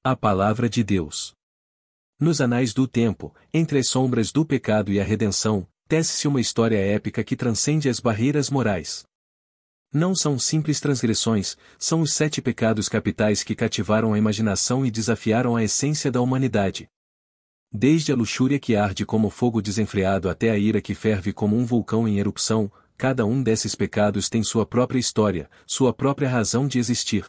A Palavra de Deus. Nos anais do tempo, entre as sombras do pecado e a redenção, tece-se uma história épica que transcende as barreiras morais. Não são simples transgressões, são os 7 pecados capitais que cativaram a imaginação e desafiaram a essência da humanidade. Desde a luxúria que arde como fogo desenfreado até a ira que ferve como um vulcão em erupção, cada um desses pecados tem sua própria história, sua própria razão de existir.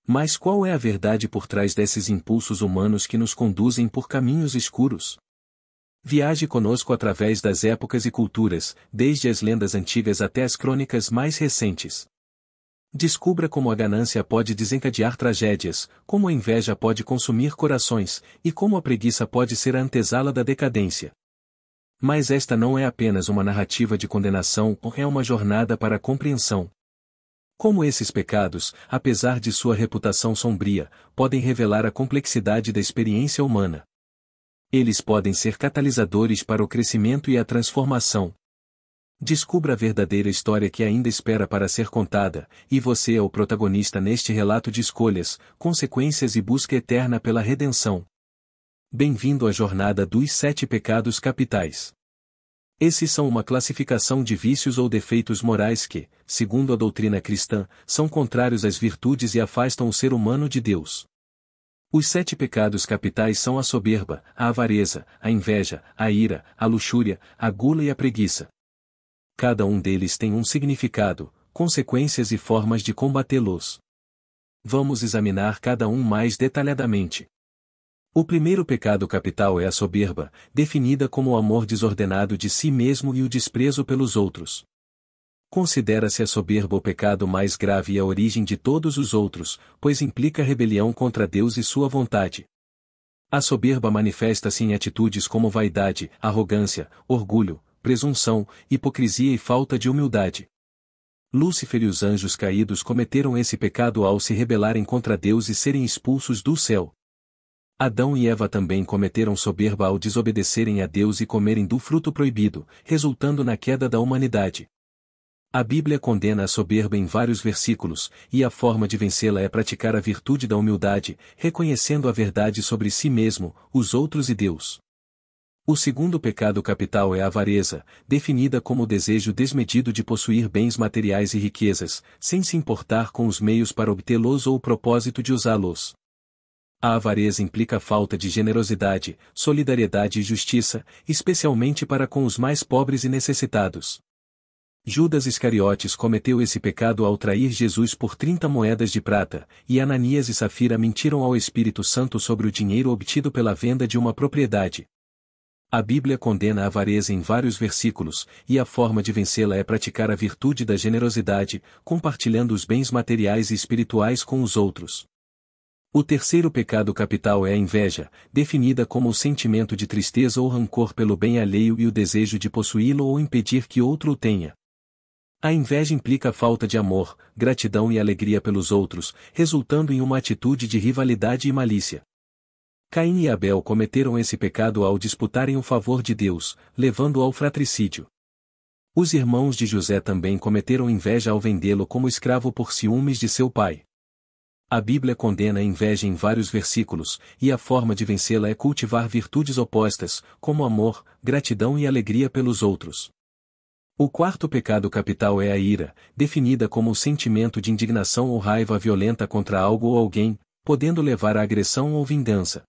Mas qual é a verdade por trás desses impulsos humanos que nos conduzem por caminhos escuros? Viaje conosco através das épocas e culturas, desde as lendas antigas até as crônicas mais recentes. Descubra como a ganância pode desencadear tragédias, como a inveja pode consumir corações, e como a preguiça pode ser a antesala da decadência. Mas esta não é apenas uma narrativa de condenação, é uma jornada para a compreensão. Como esses pecados, apesar de sua reputação sombria, podem revelar a complexidade da experiência humana. Eles podem ser catalisadores para o crescimento e a transformação. Descubra a verdadeira história que ainda espera para ser contada, e você é o protagonista neste relato de escolhas, consequências e busca eterna pela redenção. Bem-vindo à jornada dos 7 pecados capitais. Esses são uma classificação de vícios ou defeitos morais que, segundo a doutrina cristã, são contrários às virtudes e afastam o ser humano de Deus. Os 7 pecados capitais são a soberba, a avareza, a inveja, a ira, a luxúria, a gula e a preguiça. Cada um deles tem um significado, consequências e formas de combatê-los. Vamos examinar cada um mais detalhadamente. O primeiro pecado capital é a soberba, definida como o amor desordenado de si mesmo e o desprezo pelos outros. Considera-se a soberba o pecado mais grave e a origem de todos os outros, pois implica rebelião contra Deus e sua vontade. A soberba manifesta-se em atitudes como vaidade, arrogância, orgulho, presunção, hipocrisia e falta de humildade. Lúcifer e os anjos caídos cometeram esse pecado ao se rebelarem contra Deus e serem expulsos do céu. Adão e Eva também cometeram soberba ao desobedecerem a Deus e comerem do fruto proibido, resultando na queda da humanidade. A Bíblia condena a soberba em vários versículos, e a forma de vencê-la é praticar a virtude da humildade, reconhecendo a verdade sobre si mesmo, os outros e Deus. O segundo pecado capital é a avareza, definida como o desejo desmedido de possuir bens materiais e riquezas, sem se importar com os meios para obtê-los ou o propósito de usá-los. A avareza implica falta de generosidade, solidariedade e justiça, especialmente para com os mais pobres e necessitados. Judas Iscariotes cometeu esse pecado ao trair Jesus por 30 moedas de prata, e Ananias e Safira mentiram ao Espírito Santo sobre o dinheiro obtido pela venda de uma propriedade. A Bíblia condena a avareza em vários versículos, e a forma de vencê-la é praticar a virtude da generosidade, compartilhando os bens materiais e espirituais com os outros. O terceiro pecado capital é a inveja, definida como o sentimento de tristeza ou rancor pelo bem alheio e o desejo de possuí-lo ou impedir que outro o tenha. A inveja implica a falta de amor, gratidão e alegria pelos outros, resultando em uma atitude de rivalidade e malícia. Caim e Abel cometeram esse pecado ao disputarem o favor de Deus, levando ao fratricídio. Os irmãos de José também cometeram inveja ao vendê-lo como escravo por ciúmes de seu pai. A Bíblia condena a inveja em vários versículos, e a forma de vencê-la é cultivar virtudes opostas, como amor, gratidão e alegria pelos outros. O quarto pecado capital é a ira, definida como o sentimento de indignação ou raiva violenta contra algo ou alguém, podendo levar à agressão ou vingança.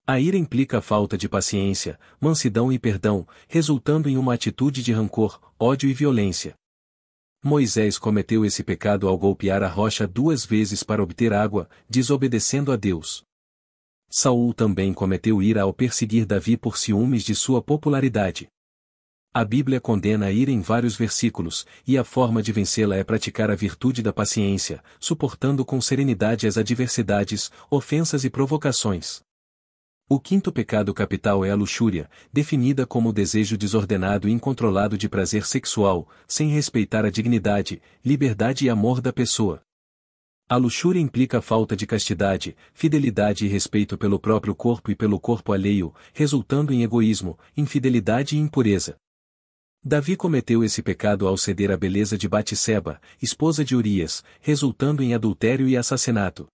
A ira implica a falta de paciência, mansidão e perdão, resultando em uma atitude de rancor, ódio e violência. Moisés cometeu esse pecado ao golpear a rocha 2 vezes para obter água, desobedecendo a Deus. Saul também cometeu ira ao perseguir Davi por ciúmes de sua popularidade. A Bíblia condena a ira em vários versículos, e a forma de vencê-la é praticar a virtude da paciência, suportando com serenidade as adversidades, ofensas e provocações. O quinto pecado capital é a luxúria, definida como o desejo desordenado e incontrolado de prazer sexual, sem respeitar a dignidade, liberdade e amor da pessoa. A luxúria implica a falta de castidade, fidelidade e respeito pelo próprio corpo e pelo corpo alheio, resultando em egoísmo, infidelidade e impureza. Davi cometeu esse pecado ao ceder à beleza de Batseba, esposa de Urias, resultando em adultério e assassinato.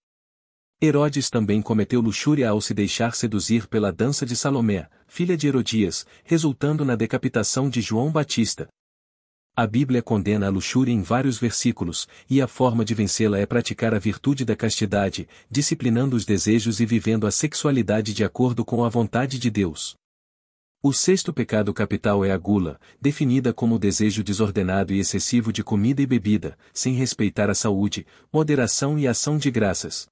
Herodes também cometeu luxúria ao se deixar seduzir pela dança de Salomé, filha de Herodias, resultando na decapitação de João Batista. A Bíblia condena a luxúria em vários versículos, e a forma de vencê-la é praticar a virtude da castidade, disciplinando os desejos e vivendo a sexualidade de acordo com a vontade de Deus. O sexto pecado capital é a gula, definida como o desejo desordenado e excessivo de comida e bebida, sem respeitar a saúde, moderação e ação de graças.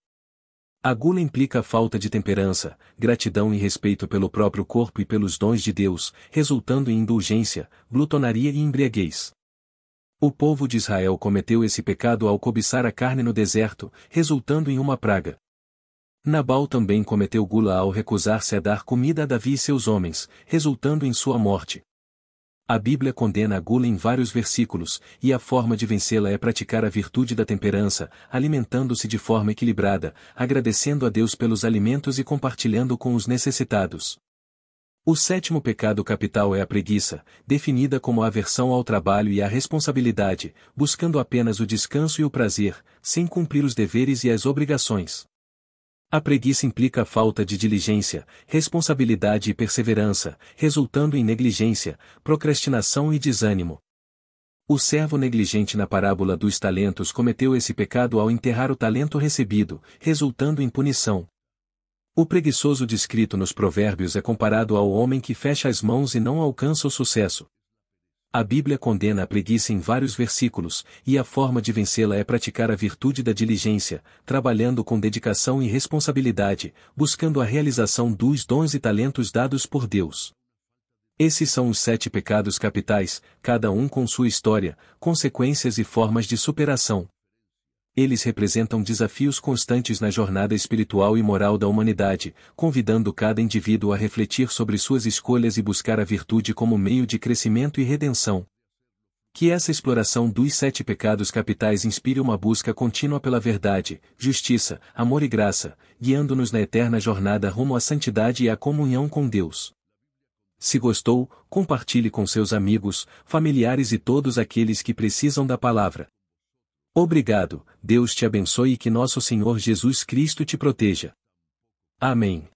A gula implica a falta de temperança, gratidão e respeito pelo próprio corpo e pelos dons de Deus, resultando em indulgência, glutonaria e embriaguez. O povo de Israel cometeu esse pecado ao cobiçar a carne no deserto, resultando em uma praga. Nabal também cometeu gula ao recusar-se a dar comida a Davi e seus homens, resultando em sua morte. A Bíblia condena a gula em vários versículos, e a forma de vencê-la é praticar a virtude da temperança, alimentando-se de forma equilibrada, agradecendo a Deus pelos alimentos e compartilhando com os necessitados. O sétimo pecado capital é a preguiça, definida como a aversão ao trabalho e à responsabilidade, buscando apenas o descanso e o prazer, sem cumprir os deveres e as obrigações. A preguiça implica a falta de diligência, responsabilidade e perseverança, resultando em negligência, procrastinação e desânimo. O servo negligente na parábola dos talentos cometeu esse pecado ao enterrar o talento recebido, resultando em punição. O preguiçoso descrito nos provérbios é comparado ao homem que fecha as mãos e não alcança o sucesso. A Bíblia condena a preguiça em vários versículos, e a forma de vencê-la é praticar a virtude da diligência, trabalhando com dedicação e responsabilidade, buscando a realização dos dons e talentos dados por Deus. Esses são os 7 pecados capitais, cada um com sua história, consequências e formas de superação. Eles representam desafios constantes na jornada espiritual e moral da humanidade, convidando cada indivíduo a refletir sobre suas escolhas e buscar a virtude como meio de crescimento e redenção. Que essa exploração dos 7 pecados capitais inspire uma busca contínua pela verdade, justiça, amor e graça, guiando-nos na eterna jornada rumo à santidade e à comunhão com Deus. Se gostou, compartilhe com seus amigos, familiares e todos aqueles que precisam da palavra. Obrigado, Deus te abençoe e que nosso Senhor Jesus Cristo te proteja. Amém.